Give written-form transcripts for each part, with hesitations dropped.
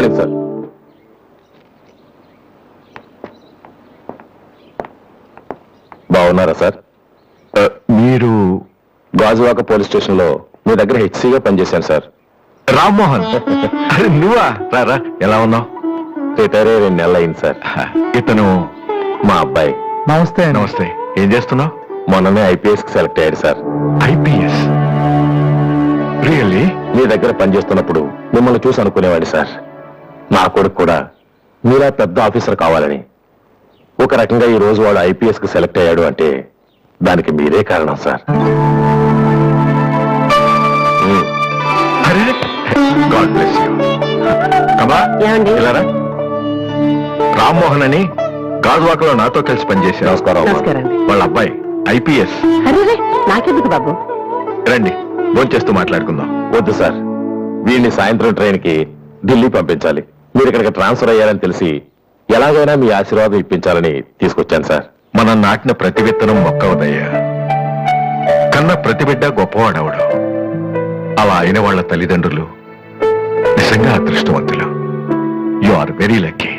Morning sir. బాగున్నారా sir? మీరు Gajuwaka police station లో మీ దగ్గర హెచ్సీగా పనిచేశాను సార్. రామ్మోహన్. అరే నువ్వా? రా. ఎలా ఉన్నావు? రిటైర్ అయ్యి 2 నెలలు అయింది సార్. ఇతను మా అబ్బాయి. నమస్తే. నమస్తే. ఏం చేస్తున్నావు? మొన్ననే ఐపీఎస్ కి సెలెక్ట్ అయ్యాడు సార్. ఐపీఎస్? రియల్లీ? మీ దగ్గర పనిచేస్తున్నప్పుడు మిమ్మల్ని చూసి అనుకునేవాడి సార్, నా కొడుకు కూడా మీరా పెద్ద ఆఫీసర్ కావాలని. ఒక రకంగా ఈ రోజు వాడు ఐపీఎస్ కి సెలెక్ట్ అయ్యాడు అంటే దానికి మీరే కారణం సార్. అరే గాడ్ బ్లెస్ యూ. రామ్మోహన్ అని గాజువాకలో నాతో కలిసి పనిచేశారు. నమస్కారం. వాళ్ళ అబ్బాయి ఐపీఎస్. నాకెందుకు బాబు? రండి, భోంచేస్తూ మాట్లాడుకుందాం. వద్దు సార్, వీడిని సాయంత్రం ట్రైన్ కి ఢిల్లీ పంపించాలి. మీరు ఇక్కడికి ట్రాన్స్ఫర్ అయ్యారని తెలిసి ఎలాగైనా మీ ఆశీర్వాదం ఇప్పించాలని తీసుకొచ్చాను సార్. మనం నాటిన ప్రతి విత్తనం మొక్కవదయ్యా. కన్న ప్రతి బిడ్డ గొప్పవాడవడు. అలా అయిన వాళ్ళ తల్లిదండ్రులు నిజంగా అదృష్టవంతులు. You are very lucky.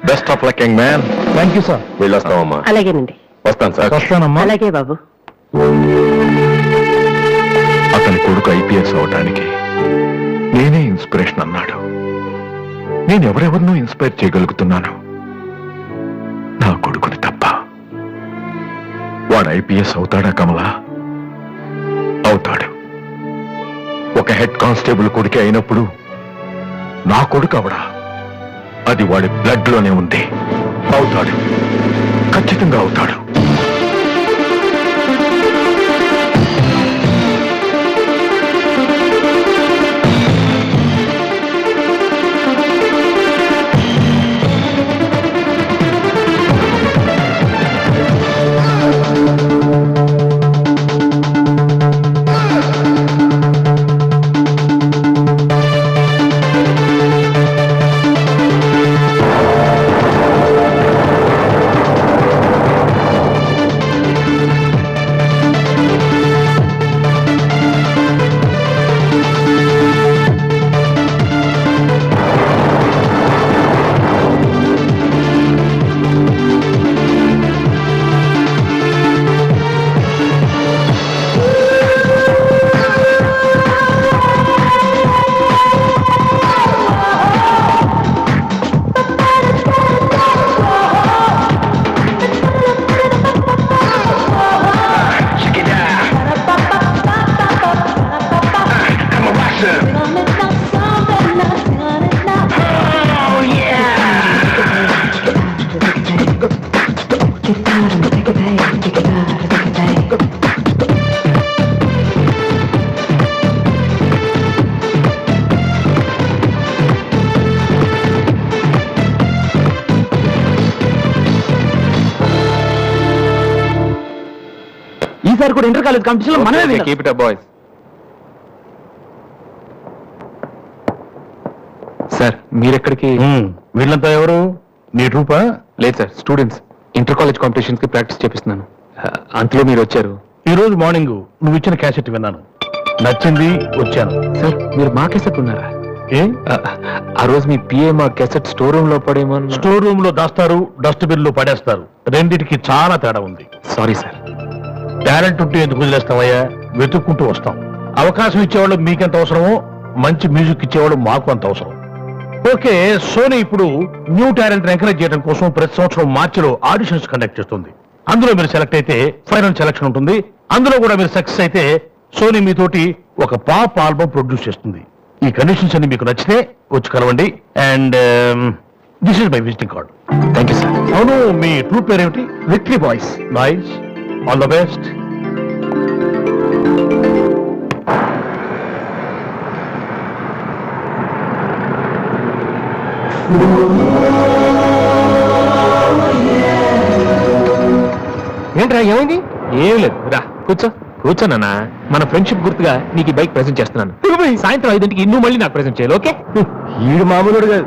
Best of luck young man. Thank you sir. వెళ్ళొస్తామమ్మా. అలాగేనండి. వస్తాను సార్. వస్తానమ్మా. అలాగే బాబు. అతని కొడుకు ఐపీఎస్ అవటానికి నేనే ఇన్స్పిరేషన్ అన్నాడు. నేను ఎవరెవరినో ఇన్స్పైర్ చేయగలుగుతున్నాను, నా కొడుకుని తప్ప. వాడు ఐపీఎస్ అవుతాడా కమలా? అవుతాడు. ఒక హెడ్ కానిస్టేబుల్ కొడుకే అయినప్పుడు నా కొడుకు అవడా? అది వాడి బ్లడ్ లోనే ఉంది. అవుతాడు, ఖచ్చితంగా అవుతాడు. ఈసారి కూడా ఇంటర్ కాలేజ్ కాంపిటీషన్ మనమే. Keep it up boys. Sir మీరెక్కడికి? వీళ్ళంతా ఎవరు? నీ ట్రూపా? లేదు sir, students. Inter college competitions కి ప్రాక్టీస్ చేపిస్తున్నాను. అంతలో మీరు వచ్చారు. ఈ రోజు మార్నింగ్ నువ్వు ఇచ్చిన క్యాసెట్ విన్నాను, నచ్చింది, వచ్చాను. సార్ మీరు మా క్యాసెట్ ఉన్నారా? ఏ? ఆ రోజు మీ పిఏ మా క్యాసెట్ స్టోర్ రూమ్ లో పడేమని. స్టోర్ రూమ్ లో దాస్తారు, డస్ట్బిన్ లో పడేస్తారు. రెండిటికి చాలా తేడా ఉంది. Sorry sir. టాలెంట్ ఉంటే ఎందుకు వదిలేస్తామయ్యా? వెతుక్కుంటూ వస్తాం. అవకాశం ఇచ్చేవాళ్ళు మీకెంత అవసరమో మంచి మ్యూజిక్ ఇచ్చేవాళ్ళు మాకు అంత అవసరం. ఓకే, సోనీ ఇప్పుడు న్యూ టాలెంట్ ఎంకరేజ్ చేయడం కోసం ప్రతి సంవత్సరం మార్చిలో ఆడిషన్స్ కండక్ట్ చేస్తుంది. అందులో మీరు సెలెక్ట్ అయితే ఫైనల్ సెలక్షన్ ఉంటుంది. అందులో కూడా మీరు సక్సెస్ అయితే సోనీ మీతోటి ఒక పాప్ ఆల్బమ్ ప్రొడ్యూస్ చేస్తుంది. ఈ కండిషన్స్ అన్ని మీకు నచ్చితే వచ్చి కలవండి. And this is my visiting card. Thank you sir. అవును, మీ ట్రూప్ పేరేమిటి? Victory boys. Nice, all the best. ఏంట్రా ఏమైంది? ఏం లేదు, రా కూర్చో. కూర్చోనన్నా, మన ఫ్రెండ్షిప్ గుర్తుగా నీకు ఈ బైక్ ప్రెజెంట్ చేస్తున్నాను. సాయంత్రం 5ంటికి నువ్వు మళ్ళీ నాకు ప్రెజెంట్ చేయాలి, ఓకే? ఈడు మామూలుడు కాదు.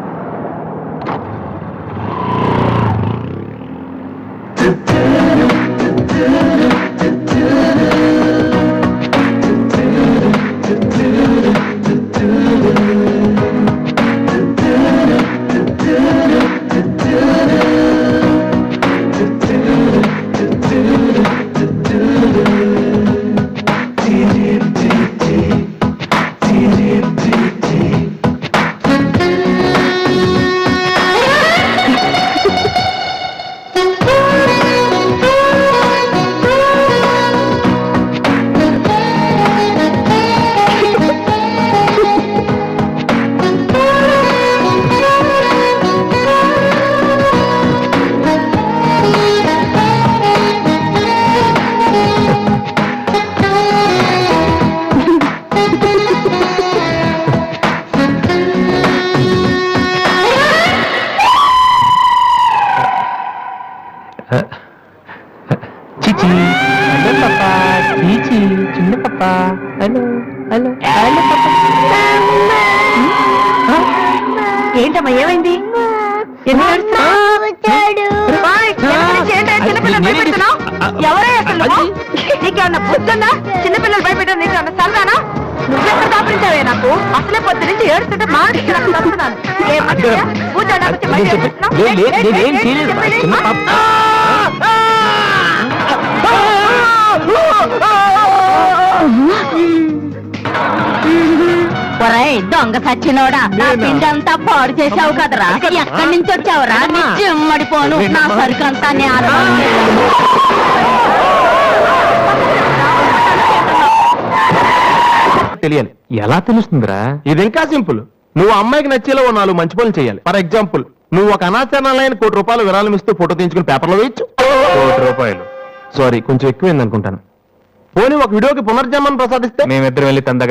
ఏంటమ్మా ఏమైంది ఎందుకు ఏడుస్తున్నావ్? ఓయ్, ఎక్కడి నుంచి ఏంటి? చిన్నపిల్లలు భయపెడుతున్నావ్? ఎవరే అసలు నువ్వు? నీకేమన్నా బుద్ధుందా? చిన్నపిల్లలు భయపెట్టడం నీకేమన్నా సరదానా? నువ్వెక్కడ దాపరించావే నాకు? అసలే పొద్దు నుంచి ఏడుస్తుంటే మాటికి నాకు తప్పుతున్నాను. ఏమన్నా? కూర్చోడానికి వచ్చి మళ్ళీ ఏడుస్తున్నావ్? నేనేం చేయలేదు. చిన్న పాప. ఒరేయ్ దొంగ సచ్చినోడా, నా పిండంతా పాడు చేసావు కదరా. ఎక్కడి నుంచి వచ్చావురా? నీ చిమ్మడిపోను, నా సరుకంతా నేల. తెలియాలి. ఎలా తెలుస్తుందిరా? ఇది ఇంకా సింపుల్. నువ్వు అమ్మాయికి నచ్చేలా ఓ 4 మంచి పనులు చేయాలి. ఫర్ ఎగ్జాంపుల్, నువ్వు ఒక అనాచరణలైన ₹1,00,00,000 విరాళం ఇస్తూ ఫోటో తీయించుకుని పేపర్లో వేయచ్చు. ₹1,00,00,000. సారీ, కొంచెం ఎక్కువైంది అనుకుంటాను. పోనీ ఒక వీడియోకి పునర్జన్మను ప్రసాదిస్తే మేమిద్దరం వెళ్ళి తందగా